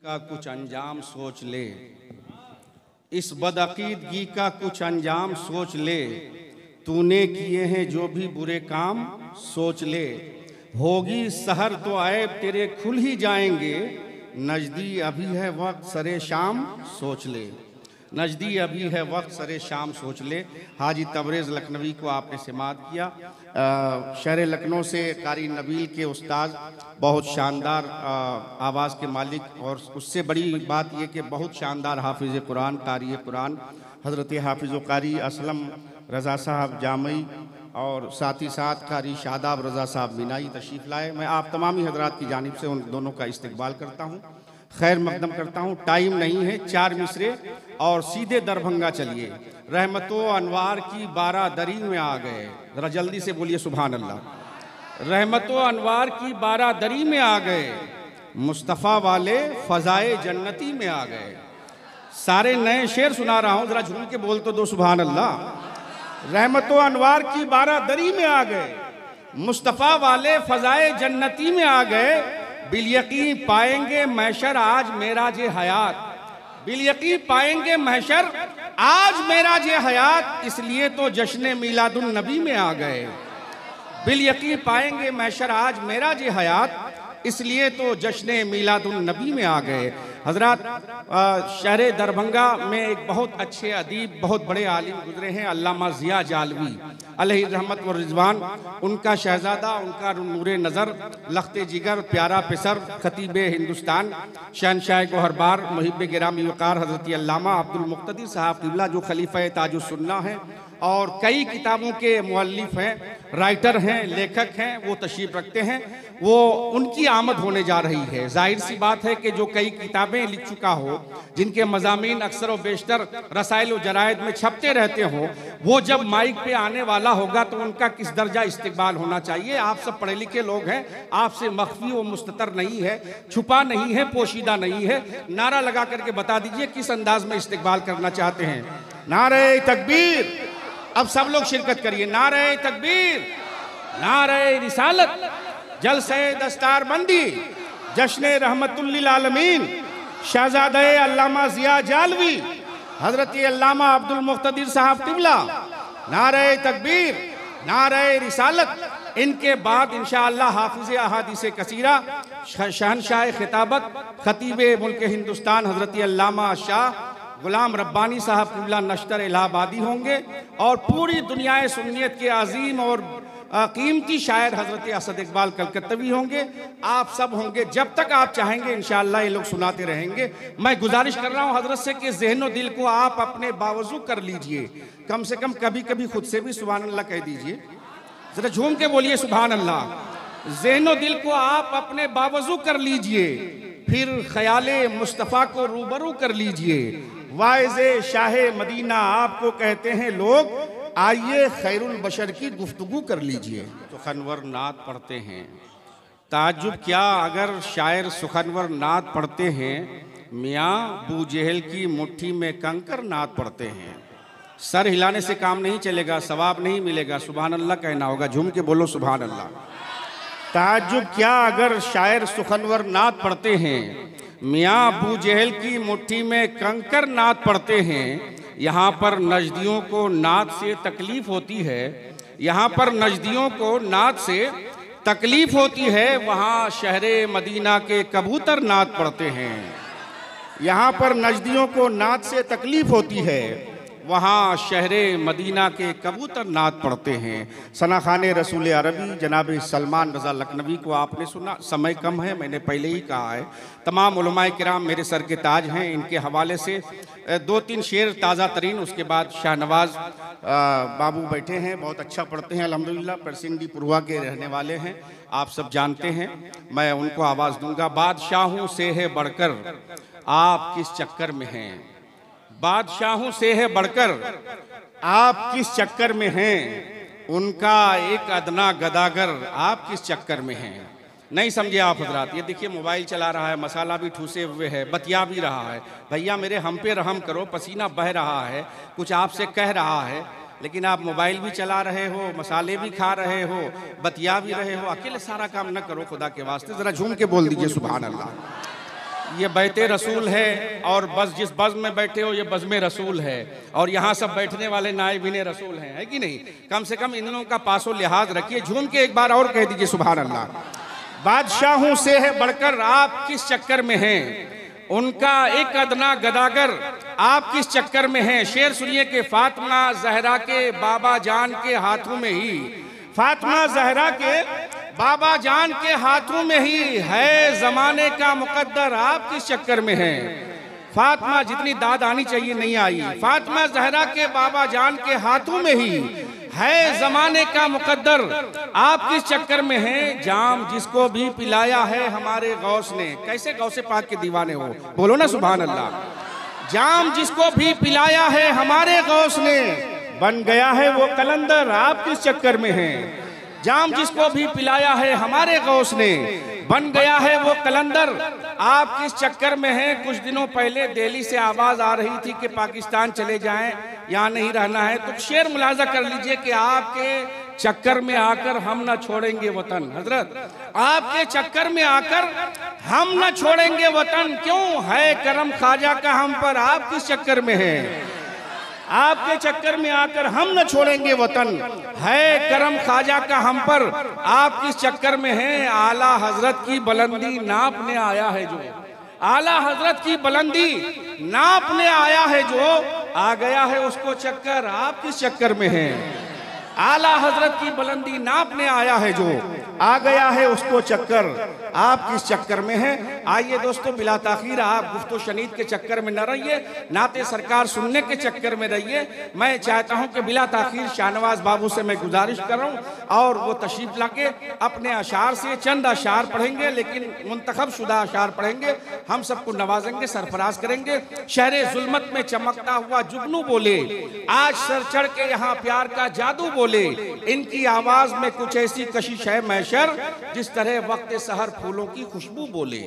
का कुछ अंजाम सोच ले, इस बदअकीदगी का कुछ अंजाम सोच ले, तूने किए हैं जो भी बुरे काम सोच ले। होगी सहर तो ऐब तेरे खुल ही जाएंगे, नजदी अभी है वक्त सरे शाम सोच ले। नजदी अभी है वक्त सरे शाम सोच ले। हाजी तबरेज़ लखनवी को आपने समाअत किया। शहर लखनऊ से कारी नबील के उस्ताद, बहुत शानदार आवाज़ के मालिक, और उससे बड़ी बात यह कि बहुत शानदार हाफिज़ कुरान, कारी कुरान हज़रत हाफिज़ कारी असलम रज़ा साहब जामई, और साथ ही साथ कारी शादाब रज़ा साहब मीनाई तशरीफ़ लाए। मैं आप तमामी हजरात की जानिब से उन दोनों का इस्तकबाल करता हूँ, खैर मकदम करता हूँ। टाइम नहीं है, 4 मिसरे और सीधे दरभंगा चलिए। रहमतो अनवार की 12 दरी में आ गए, ज़रा जल्दी से बोलिए सुभान अल्लाह। रहमतो अनवार की 12 दरी में आ गए, मुस्तफ़ा वाले फ़ज़ाए जन्नती में आ गए। सारे नए शेर सुना रहा हूँ, ज़रा झूम के बोल तो दो सुभान अल्लाह। रहमतो अनवार की 12 दरी में आ गए, मुस्तफ़ा वाले फ़ज़ाए जन्नती में आ गए। बिलयकीन पाएंगे महशर आज मेराज हयात, बिलयकीन पाएंगे महशर आज मेराज हयात, इसलिए तो जश्न मिलादुन नबी में आ गए। बिलयकीन पाएंगे महशर आज मेराज हयात, इसलिए तो जश्न मिलादुन नबी में आ गए। हजरात, शहर दरभंगा में एक बहुत अच्छे अदीब, बहुत बड़े आलिम गुजरे हैं, अल्लामा ज़िया जालवी अलैहि रहमत व रिज़वान। उनका शहज़ादा, उनका नूरे नज़र, लख्ते जिगर, प्यारा पिसर, खतीब हिंदुस्तान, शहनशाह गोहरबार, मुहिब गिरामी वक़ार हज़रत अल्लामा अब्दुल मुक़्तदिर साहब क़िबला, जो खलीफ़ा ताजुस सुन्ना हैं और कई किताबों के मुअल्लिफ़ हैं, राइटर हैं, लेखक हैं, वो तशरीफ़ रखते हैं। वो उनकी आमद होने जा रही है। जाहिर सी बात है कि जो कई किताबें लिख चुका हो, जिनके मज़ामीन अक्सर व बेशतर रसाइल व जराइद में छपते रहते हों, वो जब माइक पे आने वाला होगा तो उनका किस दर्जा इस्तिकबाल होना चाहिए। आप सब पढ़े लिखे लोग हैं, आपसे मख्फी व मुस्ततर नहीं है, छुपा नहीं है, पोशीदा नहीं है। नारा लगा करके बता दीजिए किस अंदाज में इस्तिकबाल करना चाहते हैं। नारे तकबीर, अब सब लोग शिरकत करिए। नारे तकबीर, नारे रिसालत, जलसे दस्तारबंदी, जश्न रहमतुल लिल आलमीन, शहज़ादे अल्लामा ज़िया जालवी, हज़रत अल्लामा अब्दुल मुक़्तदिर साहब क़िबला। नारे तकबीर, नारे रिसालत। इनके बाद इंशाअल्लाह हाफिज़ अहादीस कसीरा, शहनशाह खिताबत, खतीब मुल्क हिंदुस्तान हज़रत अल्लामा शाह गुलाम रब्बानी साहब क़िबला नश्तर इलाहाबादी होंगे, और पूरी दुनियाए सुन्नियत के अजीम और कीमती शायर हज़रत असद इकबाल कलकत्तवी होंगे। आप सब होंगे, जब तक आप चाहेंगे इंशाअल्लाह ये लोग सुनाते रहेंगे। मैं गुजारिश कर रहा हूँ हज़रत से कि ज़हन व दिल को आप अपने बावजू कर लीजिए, कम से कम कभी कभी खुद से भी सुभान अल्लाह कह दीजिए, ज़रा झूम के बोलिए सुभान अल्लाह। ज़हन व दिल को आप अपने बावजू कर लीजिए, फिर ख़याले मुस्तफ़ा को रूबरू कर लीजिए। वाइज़े शाह मदीना आपको कहते हैं लोग, आइए खैरुल बशर की गुफ्तगू कर लीजिए। सुखनवर नात पढ़ते हैं, ताज्जुब क्या अगर शायर सुखनवर नात पढ़ते हैं, मियाँ बू जहल की मुट्ठी में कंकर नात पढ़ते हैं। सर हिलाने से काम नहीं चलेगा, सवाब नहीं मिलेगा, सुभान अल्लाह कहना होगा। झूम के बोलो सुभान अल्लाह। ताज्जुब क्या अगर शायर सुखनवर नात पढ़ते हैं, मियाँ बू जहल की मुट्ठी में कंकर नात पढ़ते हैं। यहाँ पर नजदियों को नात से तकलीफ होती है, यहाँ पर नजदियों को नात से तकलीफ होती है, वहाँ शहरे मदीना के कबूतर नात पढ़ते हैं। यहाँ पर नजदियों को नात से तकलीफ होती है, वहाँ शहरे मदीना के कबूतर नात पढ़ते हैं। सना खाने रसूल अरबी जनाब सलमान रज़ा लखनवी को आपने सुना। समय कम है, मैंने पहले ही कहा है, तमाम उलमाए किराम मेरे सर के ताज हैं। इनके हवाले से 2-3 शेर ताज़ा तरीन, उसके बाद शाहनवाज बाबू बैठे हैं, बहुत अच्छा पढ़ते हैं अल्हम्दुलिल्लाह, परसिंडी पुरवा के रहने वाले हैं, आप सब जानते हैं। मैं उनको आवाज़ दूंगा। बादशाहों से है बढ़कर आप किस चक्कर में हैं, बादशाहों से है बढ़कर आप किस चक्कर में हैं, उनका एक अदना गदागर आप किस चक्कर में हैं। नहीं समझे आप हजरात। ये देखिए मोबाइल चला रहा है, मसाला भी ठूसे हुए है, बतिया भी रहा है। भैया मेरे हम पे रहम करो, पसीना बह रहा है, कुछ आपसे कह रहा है, लेकिन आप मोबाइल भी चला रहे हो, मसाले भी खा रहे हो, बतिया भी रहे हो, अकेले सारा काम न करो खुदा के वास्ते। ज़रा झूम के बोल दीजिए सुभान अल्लाह। ये बैते रसूल है और बस जिस बस में बैठे हो ये बस में रसूल है और यहाँ सब बैठने वाले नायबिन रसूल हैं, है कि नहीं? कम से कम इन लोगों का पासो लिहाज रखिए। झूम के एक बार और कह दीजिए सुभान अल्लाह। बादशाहों से है बढ़कर आप किस चक्कर में हैं, उनका एक अदना गदागर आप किस चक्कर में हैं। शेर सुनिए कि फातिमा जहरा के बाबा जान के हाथों में ही, फातिमा जहरा के बाबा जान के हाथों में ही है जमाने का मुकद्दर आप किस चक्कर में हैं। फातिमा जितनी दाद आनी चाहिए नहीं आई। फातिमा जहरा के बाबा जान के हाथों में ही है जमाने का मुकद्दर आप किस चक्कर में हैं। जाम जिसको भी पिलाया है हमारे गौस ने, कैसे गौसे पाक के दीवाने हो, बोलो ना सुभान अल्लाह। जाम जिसको भी पिलाया है हमारे गौस ने, बन गया है वो कलंदर आप किस चक्कर में हैं। जाम जिसको भी पिलाया है हमारे गौस ने, बन गया है वो कलंदर आप किस चक्कर में हैं। कुछ दिनों पहले दिल्ली से आवाज आ रही थी कि पाकिस्तान चले जाएं, यहाँ नहीं रहना है, तो शेर मुलाजा कर लीजिए कि आपके चक्कर में आकर हम न छोड़ेंगे वतन। हजरत आपके चक्कर में आकर हम न छोड़ेंगे वतन, क्यों है करम ख्वाजा का हम पर आप किस चक्कर में हैं। आपके चक्कर में आकर हम न छोड़ेंगे वतन, है करम ख्वाजा का हम पर आप किस चक्कर में हैं। आला हजरत की बुलंदी नापने आया है जो, आला हजरत की बुलंदी नापने आया है जो, आ गया है उसको चक्कर आप किस चक्कर में हैं। आला हजरत की बुलंदी नापने आया है जो, आ गया है उसको चक्कर आप किस चक्कर में हैं। आइए दोस्तों बिला ताखीर आप गुफ्तो शनीद के चक्कर में न रहिए, नाते सरकार सुनने के चक्कर में रहिए। मैं चाहता हूं कि बिला ताखीर शाहनवाज बाबू से मैं गुजारिश कर रहा हूं और वो तशरीफ लाके अपने अशार से चंद अशार पढ़ेंगे, लेकिन मुंतखब शुदा अशार पढ़ेंगे, हम सबको नवाजेंगे, सरफराज करेंगे। शहरे जुल्मत में चमकता हुआ जुगनू बोले, आज सर चढ़ के यहाँ प्यार का जादू बोले, इनकी आवाज में कुछ ऐसी कशिश है मैशर जिस तरह वक्त सहर फूलों की खुशबू बोले।